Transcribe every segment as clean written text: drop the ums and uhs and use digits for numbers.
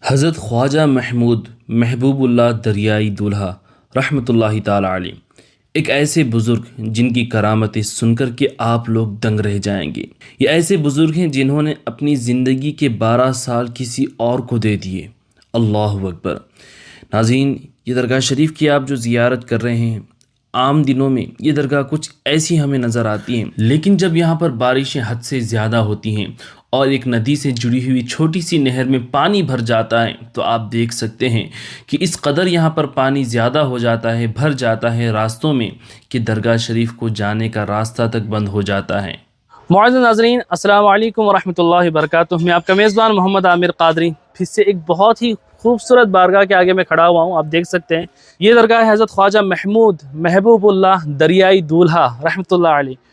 حضرت خواجہ محمود محبوب اللہ دریائی دولہا رحمۃ اللہ تعالی علیہ ایک ایسے بزرگ جن کی کرامتیں سن کر کے آپ لوگ دنگ رہ جائیں گے۔ یہ ایسے بزرگ ہیں جنہوں نے اپنی زندگی کے 12 سال کسی اور کو دے دیے۔ اللہ اکبر۔ ناظرین، یہ درگاہ شریف کی آپ جو زیارت کر رہے ہیں، عام دنوں میں یہ درگاہ کچھ ایسی ہمیں نظر آتی ہیں، لیکن جب یہاں پر بارشیں حد سے زیادہ ہوتی ہیں اور ایک ندی سے جڑی ہوئی چھوٹی سی نہر میں پانی بھر جاتا ہے تو آپ دیکھ سکتے ہیں کہ اس قدر یہاں پر پانی زیادہ ہو جاتا ہے، بھر جاتا ہے راستوں میں، کہ درگاہ شریف کو جانے کا راستہ تک بند ہو جاتا ہے۔ معزز ناظرین، السلام علیکم ورحمۃ اللہ وبرکاتہ۔ میں آپ کا میزبان محمد عامر قادری پھر سے ایک بہت ہی خوبصورت بارگاہ کے آگے میں کھڑا ہوا ہوں۔ آپ دیکھ سکتے ہیں یہ درگاہ ہے حضرت خواجہ محمود محبوب اللہ دریائی دولہا رحمۃ اللہ علیہ۔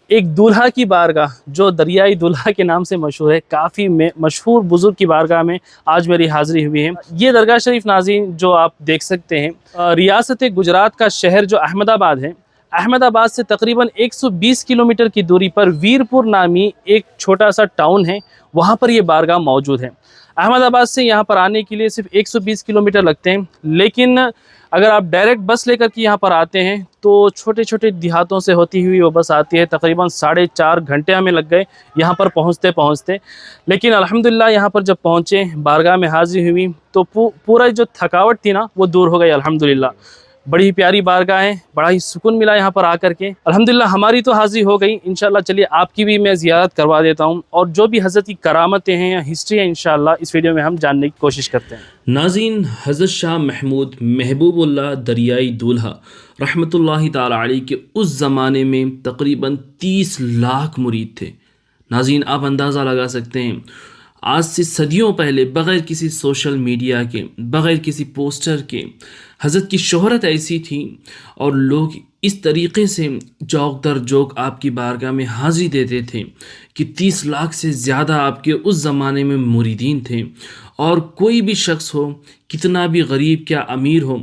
ایک دولہا کی بارگاہ جو دریائی دولہا کے نام سے مشہور ہے، کافی مشہور بزرگ کی بارگاہ میں آج میری حاضری ہوئی ہے۔ یہ درگاہ شریف ناظرین جو آپ دیکھ سکتے ہیں، ریاست گجرات کا شہر جو احمد آباد ہے، احمد آباد سے تقریباً 120 کلومیٹر کی دوری پر ویرپور نامی ایک چھوٹا سا ٹاؤن ہے، وہاں پر یہ بارگاہ موجود ہے۔ احمد آباد سے یہاں پر آنے کے لیے صرف 120 کلومیٹر لگتے ہیں، لیکن اگر آپ ڈائریکٹ بس لے کر کے یہاں پر آتے ہیں تو چھوٹے چھوٹے دیہاتوں سے ہوتی ہوئی وہ بس آتی ہے۔ تقریباً 4.5 گھنٹے ہمیں لگ گئے یہاں پر پہنچتے، لیکن الحمدللہ یہاں پر جب پہنچے، بارگاہ میں حاضری ہوئی تو پورا جو تھکاوٹ تھی نا وہ دور ہو گئی الحمدللہ۔ بڑی ہی پیاری بارگاہ ہے، بڑا ہی سکون ملا یہاں پر آ کر کے۔ الحمدللہ ہماری تو حاضری ہو گئی، انشاءاللہ چلیے آپ کی بھی میں زیارت کروا دیتا ہوں، اور جو بھی حضرت کی کرامتیں ہیں یا ہسٹری ہے انشاءاللہ اس ویڈیو میں ہم جاننے کی کوشش کرتے ہیں۔ ناظرین، حضرت شاہ محمود محبوب اللہ دریائی دولہا رحمۃ اللہ تعالی علیہ کے اس زمانے میں تقریباً 30 لاکھ مرید تھے۔ ناظرین، آپ اندازہ لگا سکتے ہیں آج سے صدیوں پہلے بغیر کسی سوشل میڈیا کے، بغیر کسی پوسٹر کے، حضرت کی شہرت ایسی تھی اور لوگ اس طریقے سے جوق در جوق آپ کی بارگاہ میں حاضری دیتے تھے کہ 30 لاکھ سے زیادہ آپ کے اس زمانے میں مریدین تھے، اور کوئی بھی شخص ہو، کتنا بھی غریب کیا امیر ہو،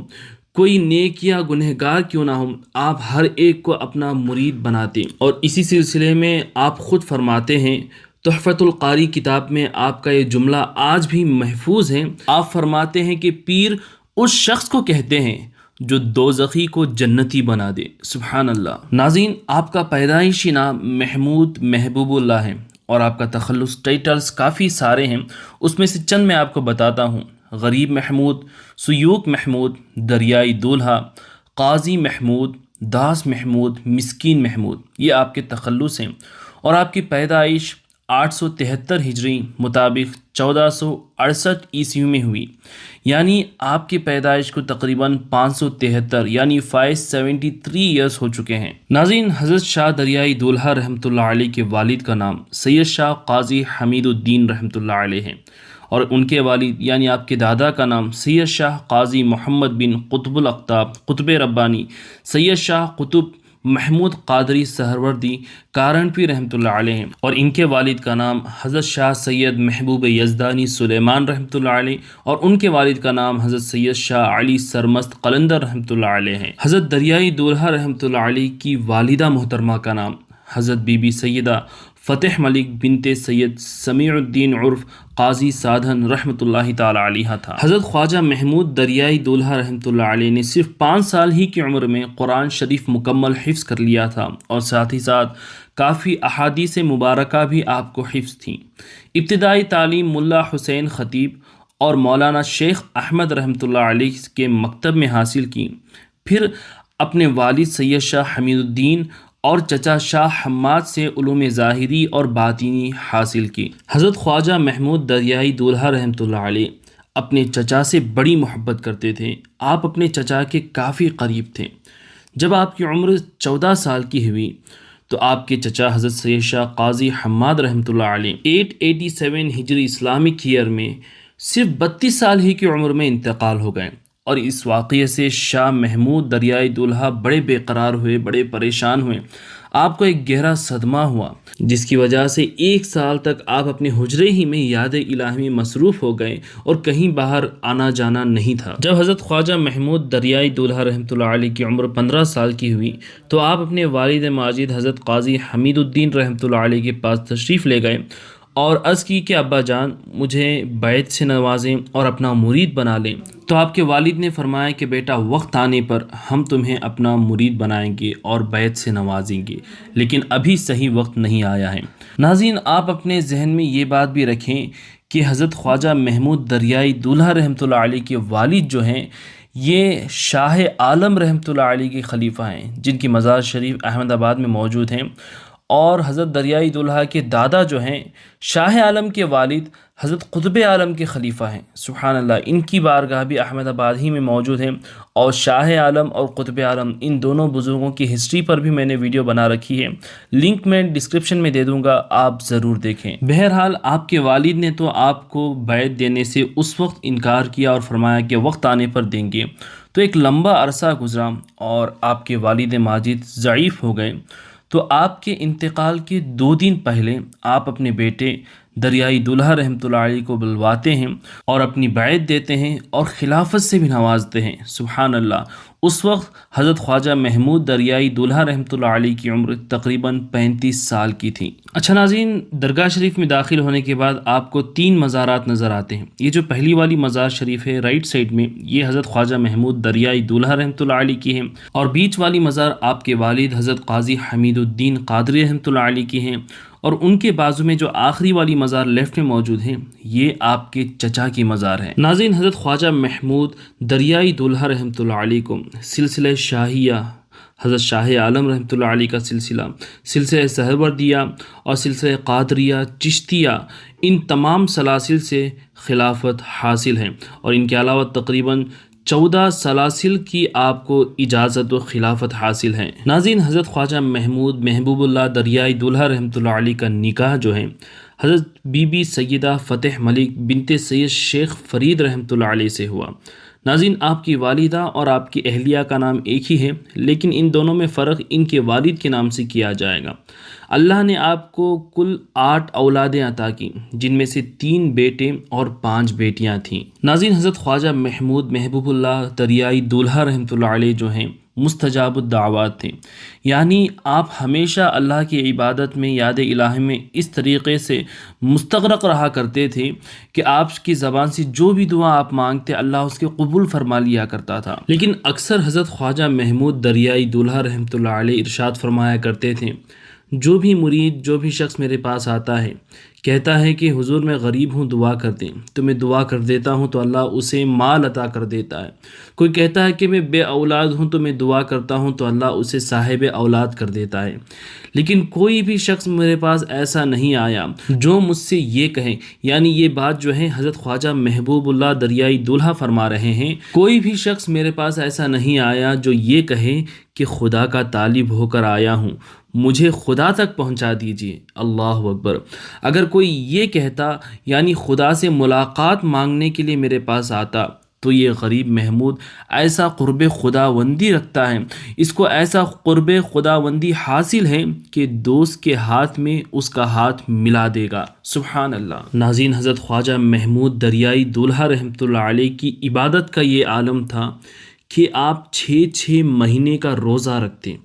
کوئی نیک یا گنہگار کیوں نہ ہو، آپ ہر ایک کو اپنا مرید بناتے۔ اور اسی سلسلے میں آپ خود فرماتے ہیں، تحفۃ القاری کتاب میں آپ کا یہ جملہ آج بھی محفوظ ہے۔ آپ فرماتے ہیں کہ پیر اس شخص کو کہتے ہیں جو دوزخی کو جنتی بنا دے۔ سبحان اللہ۔ ناظرین، آپ کا پیدائشی نام محمود محبوب اللہ ہے، اور آپ کا تخلص ٹائٹلز کافی سارے ہیں، اس میں سے چند میں آپ کو بتاتا ہوں۔ غریب محمود، سیوک محمود، دریائی دولہا، قاضی محمود، داس محمود، مسکین محمود، یہ آپ کے تخلص ہیں۔ اور آپ کی پیدائش 873 ہجری مطابق 1468 عیسوی میں ہوئی، یعنی آپ کی پیدائش کو تقریباً 573 یعنی 573 ایئرس ہو چکے ہیں۔ ناظرین، حضرت شاہ دریائی دولہا رحمۃ اللہ علیہ کے والد کا نام سید شاہ قاضی حمید الدین رحمۃ اللہ علیہ ہے، اور ان کے والد یعنی آپ کے دادا کا نام سید شاہ قاضی محمد بن قطب الاقطاب قطب ربانی سید شاہ قطب محمود قادری سہروردی کارنپی رحمۃ اللہ علیہ ہیں، اور ان کے والد کا نام حضرت شاہ سید محبوب یزدانی سلیمان رحمۃ اللہ علیہ، اور ان کے والد کا نام حضرت سید شاہ علی سرمست قلندر رحمۃ اللہ علیہ ہیں۔ حضرت دریائی دولہا رحمۃ اللہ علیہ کی والدہ محترمہ کا نام حضرت بی بی سیدہ فتح ملک بنت سید سمیع الدین عرف قاضی سادھن رحمۃ اللہ تعالی علیہ تھا۔ حضرت خواجہ محمود دریائی دولہا رحمۃ اللہ علیہ نے صرف 5 سال ہی کی عمر میں قرآن شریف مکمل حفظ کر لیا تھا، اور ساتھ ہی ساتھ کافی احادیث مبارکہ بھی آپ کو حفظ تھیں۔ ابتدائی تعلیم ملا حسین خطیب اور مولانا شیخ احمد رحمۃ اللہ علیہ کے مکتب میں حاصل کی، پھر اپنے والد سید شاہ حمید الدین اور چچا شاہ حماد سے علوم ظاہری اور باطنی حاصل کی۔ حضرت خواجہ محمود دریائی دولہا رحمۃ اللہ علیہ اپنے چچا سے بڑی محبت کرتے تھے، آپ اپنے چچا کے کافی قریب تھے۔ جب آپ کی عمر 14 سال کی ہوئی تو آپ کے چچا حضرت سید شاہ قاضی حماد رحمۃ اللہ علیہ 887 ہجری اسلامک ایئر میں صرف 32 سال ہی کی عمر میں انتقال ہو گئے، اور اس واقعے سے شاہ محمود دریائی دولہا بڑے بے قرار ہوئے، بڑے پریشان ہوئے۔ آپ کو ایک گہرا صدمہ ہوا، جس کی وجہ سے 1 سال تک آپ اپنے حجرے ہی میں یاد الہی میں مصروف ہو گئے اور کہیں باہر آنا جانا نہیں تھا۔ جب حضرت خواجہ محمود دریائی دولہا رحمۃ اللہ علیہ کی عمر 15 سال کی ہوئی تو آپ اپنے والد ماجد حضرت قاضی حمید الدین رحمۃ اللہ علیہ کے پاس تشریف لے گئے، اور عرض کی کہ ابا جان مجھے بیعت سے نوازیں اور اپنا مرید بنا لیں۔ تو آپ کے والد نے فرمایا کہ بیٹا وقت آنے پر ہم تمہیں اپنا مرید بنائیں گے اور بیعت سے نوازیں گے، لیکن ابھی صحیح وقت نہیں آیا ہے۔ ناظرین، آپ اپنے ذہن میں یہ بات بھی رکھیں کہ حضرت خواجہ محمود دریائی دولہا رحمۃ اللہ علیہ کے والد جو ہیں یہ شاہ عالم رحمۃ اللہ علیہ کے خلیفہ ہیں، جن کی مزار شریف احمد آباد میں موجود ہیں، اور حضرت دریائی دولہا کے دادا جو ہیں شاہ عالم کے والد حضرت قطب عالم کے خلیفہ ہیں۔ سبحان اللہ، ان کی بارگاہ بھی احمد آباد ہی میں موجود ہیں، اور شاہ عالم اور قطب عالم ان دونوں بزرگوں کی ہسٹری پر بھی میں نے ویڈیو بنا رکھی ہے، لنک میں ڈسکرپشن میں دے دوں گا، آپ ضرور دیکھیں۔ بہرحال آپ کے والد نے تو آپ کو بیعت دینے سے اس وقت انکار کیا اور فرمایا کہ وقت آنے پر دیں گے۔ تو ایک لمبا عرصہ گزرا اور آپ کے والد ماجد ضعیف ہو گئے، تو آپ کے انتقال کے 2 دن پہلے آپ اپنے بیٹے دریائی دولہا رحمۃ اللہ علیہ کو بلواتے ہیں اور اپنی بیعت دیتے ہیں اور خلافت سے بھی نوازتے ہیں۔ سبحان اللہ، اس وقت حضرت خواجہ محمود دریائی دولہا رحمۃ اللہ علیہ کی عمر تقریباً 35 سال کی تھی۔ اچھا ناظرین، درگاہ شریف میں داخل ہونے کے بعد آپ کو 3 مزارات نظر آتے ہیں۔ یہ جو پہلی والی مزار شریف ہے رائٹ سائڈ میں، یہ حضرت خواجہ محمود دریائی دولہا رحمۃ اللہ علیہ کی ہے، اور بیچ والی مزار آپ کے والد حضرت قاضی حمید الدین قادری رحمۃ اللہ علیہ کی ہیں، اور ان کے بازو میں جو آخری والی مزار لیفٹ میں موجود ہے یہ آپ کے چچا کی مزار ہے۔ ناظرین، حضرت خواجہ محمود دریائی دولہا رحمۃ اللہ علیہ کو سلسلہ شاہیہ، حضرت شاہ عالم رحمۃ اللہ علیہ کا سلسلہ سہروردیہ اور سلسلہ قادریہ چشتیہ، ان تمام سلاسل سے خلافت حاصل ہے، اور ان کے علاوہ تقریباً 14 سلاسل کی آپ کو اجازت و خلافت حاصل ہے۔ ناظرین، حضرت خواجہ محمود محبوب اللہ دریائی دولہا رحمۃ اللہ علیہ کا نکاح جو ہے حضرت بی بی سیدہ فتح ملک بنت سید شیخ فرید رحمۃ اللہ علیہ سے ہوا۔ ناظرین، آپ کی والدہ اور آپ کی اہلیہ کا نام ایک ہی ہے، لیکن ان دونوں میں فرق ان کے والد کے نام سے کیا جائے گا۔ اللہ نے آپ کو کل 8 اولادیں عطا کی، جن میں سے 3 بیٹے اور 5 بیٹیاں تھیں۔ ناظرین، حضرت خواجہ محمود محبوب اللہ دریائی دولہا رحمۃ اللہ علیہ جو ہیں مستجاب الدعوات تھے، یعنی آپ ہمیشہ اللہ کی عبادت میں، یاد الہی میں اس طریقے سے مستغرق رہا کرتے تھے کہ آپ کی زبان سے جو بھی دعا آپ مانگتے اللہ اس کے قبول فرما لیا کرتا تھا۔ لیکن اکثر حضرت خواجہ محمود دریائی دولہا رحمۃ اللہ علیہ ارشاد فرمایا کرتے تھے، جو بھی مرید، جو بھی شخص میرے پاس آتا ہے کہتا ہے کہ حضور میں غریب ہوں دعا کر دیں، تو میں دعا کر دیتا ہوں تو اللہ اسے مال عطا کر دیتا ہے۔ کوئی کہتا ہے کہ میں بے اولاد ہوں تو میں دعا کرتا ہوں تو اللہ اسے صاحب اولاد کر دیتا ہے۔ لیکن کوئی بھی شخص میرے پاس ایسا نہیں آیا جو مجھ سے یہ کہے، یعنی یہ بات جو ہے حضرت خواجہ محبوب اللہ دریائی دولہا فرما رہے ہیں، کوئی بھی شخص میرے پاس ایسا نہیں آیا جو یہ کہے کہ خدا کا طالب ہو کر آیا ہوں، مجھے خدا تک پہنچا دیجیے۔ اللہ اکبر! اگر کوئی یہ کہتا، یعنی خدا سے ملاقات مانگنے کے لیے میرے پاس آتا، تو یہ غریب محمود ایسا قرب خداوندی رکھتا ہے، اس کو ایسا قرب خداوندی حاصل ہے کہ دوست کے ہاتھ میں اس کا ہاتھ ملا دے گا۔ سبحان اللہ! ناظرین، حضرت خواجہ محمود دریائی دولہا رحمۃ اللہ علیہ کی عبادت کا یہ عالم تھا کہ آپ 6 مہینے کا روزہ رکھتے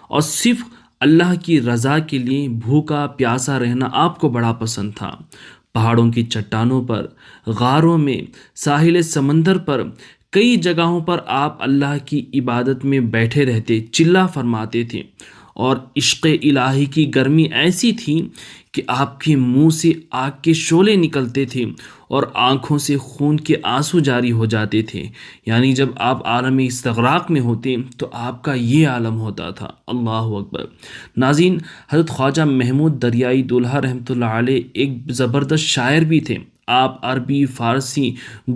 اور صرف اللہ کی رضا کے لیے بھوکا پیاسا رہنا آپ کو بڑا پسند تھا۔ پہاڑوں کی چٹانوں پر، غاروں میں، ساحل سمندر پر، کئی جگہوں پر آپ اللہ کی عبادت میں بیٹھے رہتے، چلا فرماتے تھے، اور عشق الہی کی گرمی ایسی تھی کہ آپ کے منہ سے آگ کے شعلے نکلتے تھے اور آنکھوں سے خون کے آنسو جاری ہو جاتے تھے، یعنی جب آپ عالم استغراق میں ہوتے تو آپ کا یہ عالم ہوتا تھا۔ اللہ اکبر! ناظرین، حضرت خواجہ محمود دریائی دولہا رحمۃ اللہ علیہ ایک زبردست شاعر بھی تھے۔ آپ عربی، فارسی،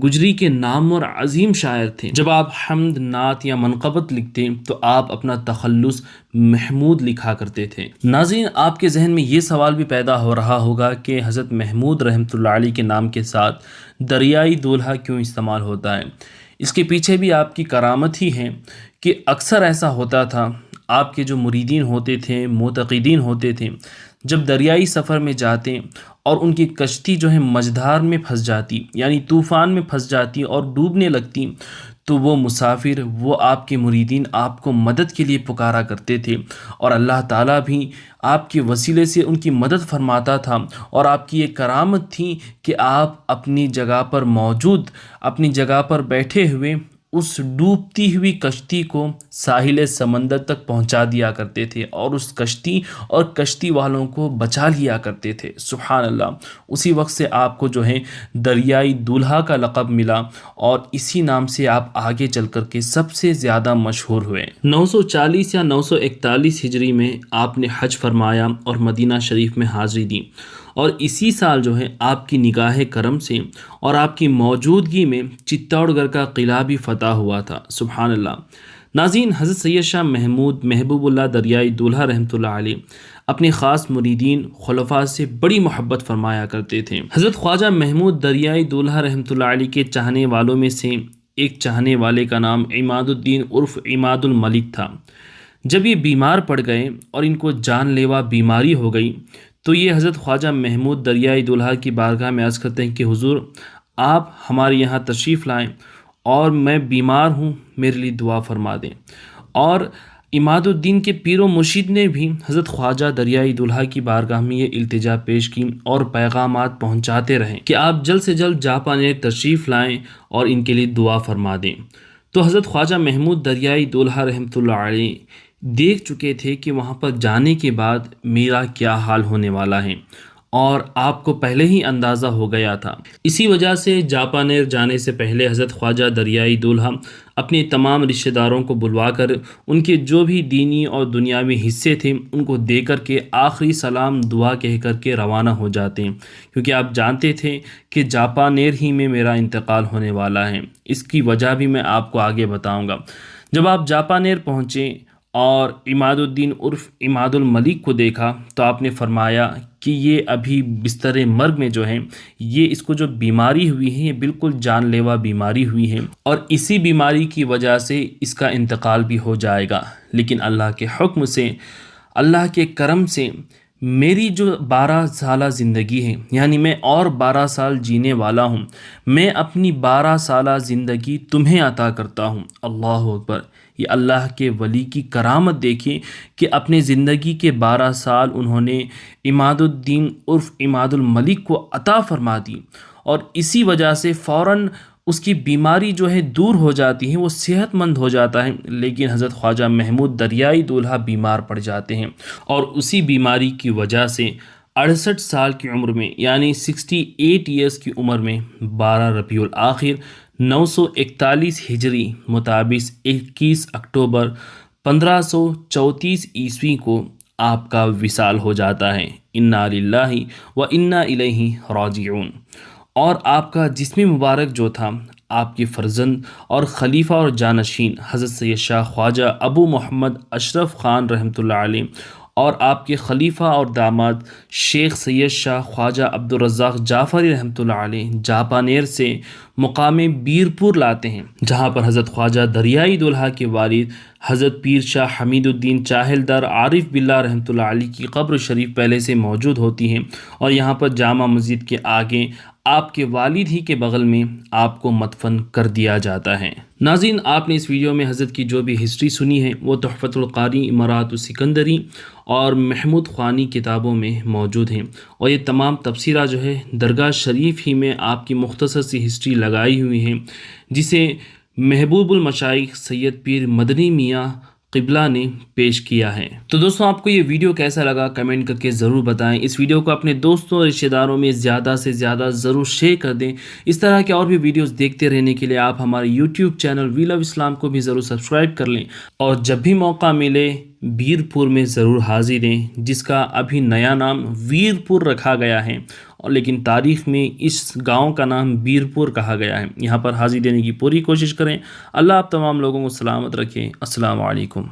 گجری کے نامور عظیم شاعر تھے۔ جب آپ حمد، نعت یا منقبت لکھتے تو آپ اپنا تخلص محمود لکھا کرتے تھے۔ ناظرین، آپ کے ذہن میں یہ سوال بھی پیدا ہو رہا ہوگا کہ حضرت محمود رحمۃ اللہ علیہ کے نام کے ساتھ دریائی دولہا کیوں استعمال ہوتا ہے؟ اس کے پیچھے بھی آپ کی کرامت ہی ہے کہ اکثر ایسا ہوتا تھا، آپ کے جو مریدین ہوتے تھے، معتقدین ہوتے تھے، جب دریائی سفر میں جاتے اور ان کی کشتی جو ہے مجدھار میں پھنس جاتی، یعنی طوفان میں پھنس جاتی اور ڈوبنے لگتی، تو وہ مسافر، وہ آپ کے مریدین آپ کو مدد کے لیے پکارا کرتے تھے، اور اللہ تعالیٰ بھی آپ کے وسیلے سے ان کی مدد فرماتا تھا۔ اور آپ کی یہ کرامت تھی کہ آپ اپنی جگہ پر موجود، اپنی جگہ پر بیٹھے ہوئے اس ڈوبتی ہوئی کشتی کو ساحل سمندر تک پہنچا دیا کرتے تھے، اور اس کشتی اور کشتی والوں کو بچا لیا کرتے تھے۔ سبحان اللہ۔ اسی وقت سے آپ کو جو ہے دریائی دولہا کا لقب ملا، اور اسی نام سے آپ آگے چل کر کے سب سے زیادہ مشہور ہوئے۔ 940 یا 941 ہجری میں آپ نے حج فرمایا اور مدینہ شریف میں حاضری دی، اور اسی سال جو ہے آپ کی نگاہ کرم سے اور آپ کی موجودگی میں چتوڑ گڑھ کا قلعہ بھی فتح ہوا تھا۔ سبحان اللہ۔ ناظرین، حضرت سید شاہ محمود محبوب اللہ دریائی دولہا رحمۃ اللہ علیہ اپنے خاص مریدین خلفاء سے بڑی محبت فرمایا کرتے تھے۔ حضرت خواجہ محمود دریائی دولہا رحمۃ اللہ علیہ کے چاہنے والوں میں سے ایک چاہنے والے کا نام عماد الدین عرف عماد الملک تھا۔ جب یہ بیمار پڑ گئے اور ان کو جان لیوا بیماری ہو گئی تو یہ حضرت خواجہ محمود دریائی دولہا کی بارگاہ میں عرض کرتے ہیں کہ حضور، آپ ہمارے یہاں تشریف لائیں اور میں بیمار ہوں، میرے لیے دعا فرما دیں۔ اور عماد الدین کے پیر و مرشد نے بھی حضرت خواجہ دریائی دولہا کی بارگاہ میں یہ التجا پیش کی اور پیغامات پہنچاتے رہیں کہ آپ جلد سے جلد جاپان تشریف لائیں اور ان کے لیے دعا فرما دیں۔ تو حضرت خواجہ محمود دریائی دولہا رحمۃ اللہ علیہ دیکھ چکے تھے کہ وہاں پر جانے کے بعد میرا کیا حال ہونے والا ہے، اور آپ کو پہلے ہی اندازہ ہو گیا تھا۔ اسی وجہ سے جاپانیر جانے سے پہلے حضرت خواجہ دریائی دولہا اپنے تمام رشتہ داروں کو بلوا کر ان کے جو بھی دینی اور دنیاوی حصے تھے ان کو دے کر کے آخری سلام دعا کہہ کر کے روانہ ہو جاتے ہیں، کیونکہ آپ جانتے تھے کہ جاپانیر ہی میں میرا انتقال ہونے والا ہے۔ اس کی وجہ بھی میں آپ کو آگے بتاؤں گا۔ جب آپ جاپانیر پہنچے اور عماد الدین عرف عماد الملک کو دیکھا تو آپ نے فرمایا کہ یہ ابھی بستر مرگ میں جو ہے، یہ اس کو جو بیماری ہوئی ہے یہ بالکل جان لیوا بیماری ہوئی ہے، اور اسی بیماری کی وجہ سے اس کا انتقال بھی ہو جائے گا، لیکن اللہ کے حکم سے، اللہ کے کرم سے میری جو 12 سالہ زندگی ہے، یعنی میں اور 12 سال جینے والا ہوں، میں اپنی 12 سالہ زندگی تمہیں عطا کرتا ہوں۔ اللہ اکبر۔ یہ اللہ کے ولی کی کرامت دیکھیں کہ اپنے زندگی کے 12 سال انہوں نے عماد الدین عرف عماد الملک کو عطا فرما دی، اور اسی وجہ سے فوراً اس کی بیماری جو ہے دور ہو جاتی ہے، وہ صحت مند ہو جاتا ہے۔ لیکن حضرت خواجہ محمود دریائی دولہا بیمار پڑ جاتے ہیں، اور اسی بیماری کی وجہ سے 68 سال کی عمر میں، یعنی 68 ایئرس کی عمر میں 12 ربیع الآخر 941 ہجری مطابق 21 اکتوبر 1534 عیسوی کو آپ کا وصال ہو جاتا ہے۔ انا للہ و انا الیہ راجعون۔ اور آپ کا جسم مبارک جو تھا، آپ کے فرزند اور خلیفہ اور جانشین حضرت سید شاہ خواجہ ابو محمد اشرف خان رحمۃ اللہ علیہ اور آپ کے خلیفہ اور داماد شیخ سید شاہ خواجہ عبدالرزاق جعفری رحمۃ اللہ علیہ جاپانیر سے مقام بیرپور لاتے ہیں، جہاں پر حضرت خواجہ دریائی دولہا کے والد حضرت پیر شاہ حمید الدین چاہل در عارف باللہ رحمۃ اللہ علیہ کی قبر شریف پہلے سے موجود ہوتی ہے، اور یہاں پر جامع مسجد کے آگے آپ کے والد ہی کے بغل میں آپ کو مدفن کر دیا جاتا ہے۔ ناظرین، آپ نے اس ویڈیو میں حضرت کی جو بھی ہسٹری سنی ہے وہ تحفۃ القاری، امارات السکندری اور محمود خوانی کتابوں میں موجود ہیں، اور یہ تمام تبصرہ جو ہے درگاہ شریف ہی میں آپ کی مختصر سی ہسٹری لگائی ہوئی ہیں، جسے محبوب المشائخ سید پیر مدنی میاں قبلہ نے پیش کیا ہے۔ تو دوستوں، آپ کو یہ ویڈیو کیسا لگا کمنٹ کر کے ضرور بتائیں۔ اس ویڈیو کو اپنے دوستوں اور رشتہ داروں میں زیادہ سے زیادہ ضرور شیئر کر دیں۔ اس طرح کے اور بھی ویڈیوز دیکھتے رہنے کے لیے آپ ہمارے یوٹیوب چینل وی لو اسلام کو بھی ضرور سبسکرائب کر لیں، اور جب بھی موقع ملے بیرپور میں ضرور حاضر دیں، جس کا ابھی نیا نام ویرپور رکھا گیا ہے، اور لیکن تاریخ میں اس گاؤں کا نام بیرپور کہا گیا ہے۔ یہاں پر حاضر دینے کی پوری کوشش کریں۔ اللہ آپ تمام لوگوں کو سلامت رکھیں۔ السلام علیکم۔